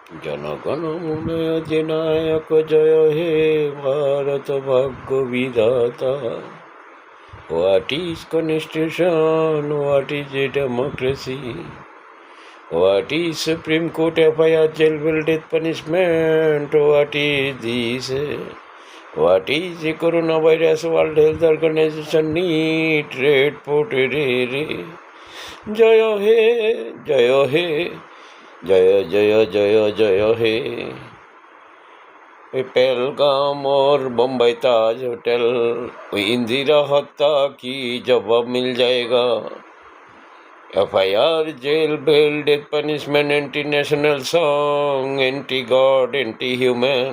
জনগণ মন অধিনায়ক জয় হে ভারত ভাগ্য বিধাতা। What is constitution? What is a democracy? What is Supreme Court FIR, jail, bill, death punishment? What is this? What is the coronavirus? World Health Organization need report re. Jaya he, jaya he, jaya jaya jaya jaya he। Pahalgam और बम्बई ताज hotel, Indira हत्या की जवाब मिल जाएगा। FIR, jail, bail, death punishment, anti national song, anti god, anti human.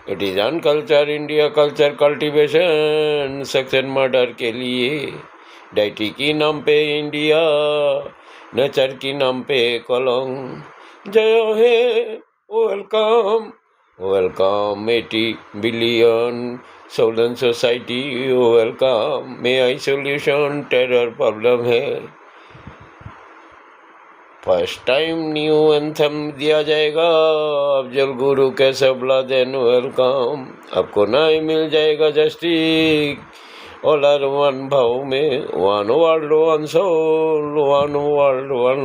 It is unculture, India culture cultivation, section murder के लिए। Deity की नाम पे इंडिया, नेचर की नाम पे कलंक। जय हे, welcome welcome 80 billion Southern society, welcome। may I solution terror problem है। फर्स्ट टाइम न्यू एंथम दिया जाएगा, अफजल गुरु कैसे बुला देन वेलकम। आपको नए मिल जाएगा जस्टिस ऑल आर वन भाव में, one world one soul, one world one.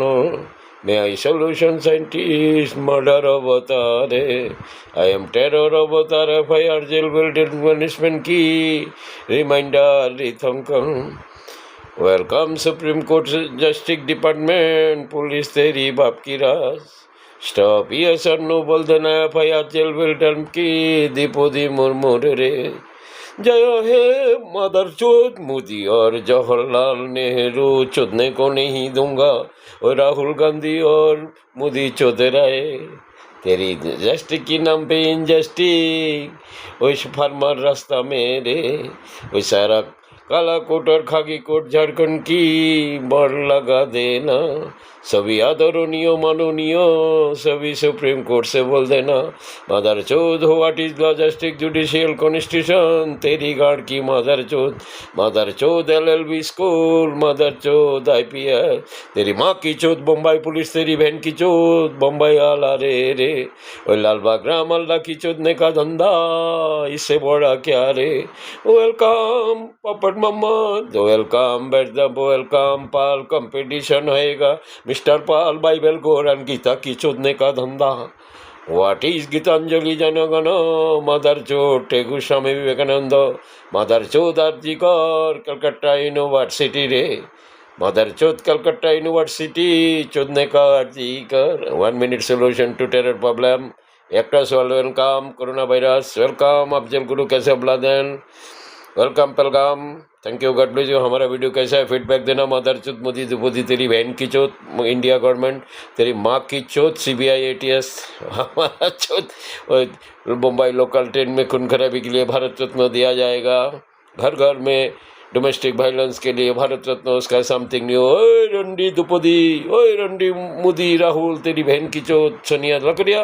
May I solution scientist, murder avatar है। I am terror avatar, FIR, jail, bill, death punishment की reminder rethinking. Welcome supreme court justice department, police तेरी बाप की राज। Stop ये sir no बोल देना, FIR, jail, bill, death की दीपोदी मुर्मू रे। जय हे मदर चोद मोदी और जवाहरलाल नेहरू, चुदने को नहीं दूंगा। और राहुल गांधी और मोदी चौधराए, तेरी जस्टिस की नाम पे इनजस्टिस। वही फार्मर रास्ता मेरे, वही सारा काला कोट और खाकी कोट झारखंड की बढ़ लगा देना। सभी आदरणीय माननीय, सभी सुप्रीम कोर्ट से बोल देना, mother Chauth what is law, justice, judicial, constitution, तेरी गाड़ की मदर चौथ। मदर चौथ LLB स्कूल, मदर चौथ IPS, तेरी माँ की चौथ बम्बई पुलिस, तेरी बहन की चौथ बम्बई आला रे। और लालबाग राम अल्लाह की चौथने का धंधा, इससे बड़ा क्या रे। वेलकम पपट मोहम्मद, वेलकम बेटदम, वेलकम पाल, कंपटीशन होएगा। मिस्टर पाल बाइबल कुरान गीता की चोदने का धंधा। व्हाट इज गीतांजलि जनगण, मदर चोद टेगु स्वामी विवेकानंद, मदर चोद आरजीकर कलकत्ता यूनिवर्सिटी रे। मदर चोद कलकत्ता यूनिवर्सिटी चोदने का RG Kar. 1 minute solution to terror problem। Actors welcome, corona virus welcome, Afzal Guru कैसे बुलादेन welcome, Pahalgam thank you, God bless you. हमारा वीडियो कैसा है फीडबैक देना। मदर चौथ मोदी दुपोदी, तेरी बहन की चौथ इंडिया गवर्नमेंट, तेरी माँ की चौथ CBI ATS, हमारा चौथ मुंबई लोकल ट्रेन में खून खराबी के लिए भारत रत्न दिया जाएगा। घर घर में डोमेस्टिक वायलेंस के लिए भारत रत्न, उसका समथिंग न्यू। ओए रंडी दुपोदी, ओए रंडी मोदी राहुल, तेरी बहन की चौथ सोनिया लकड़िया।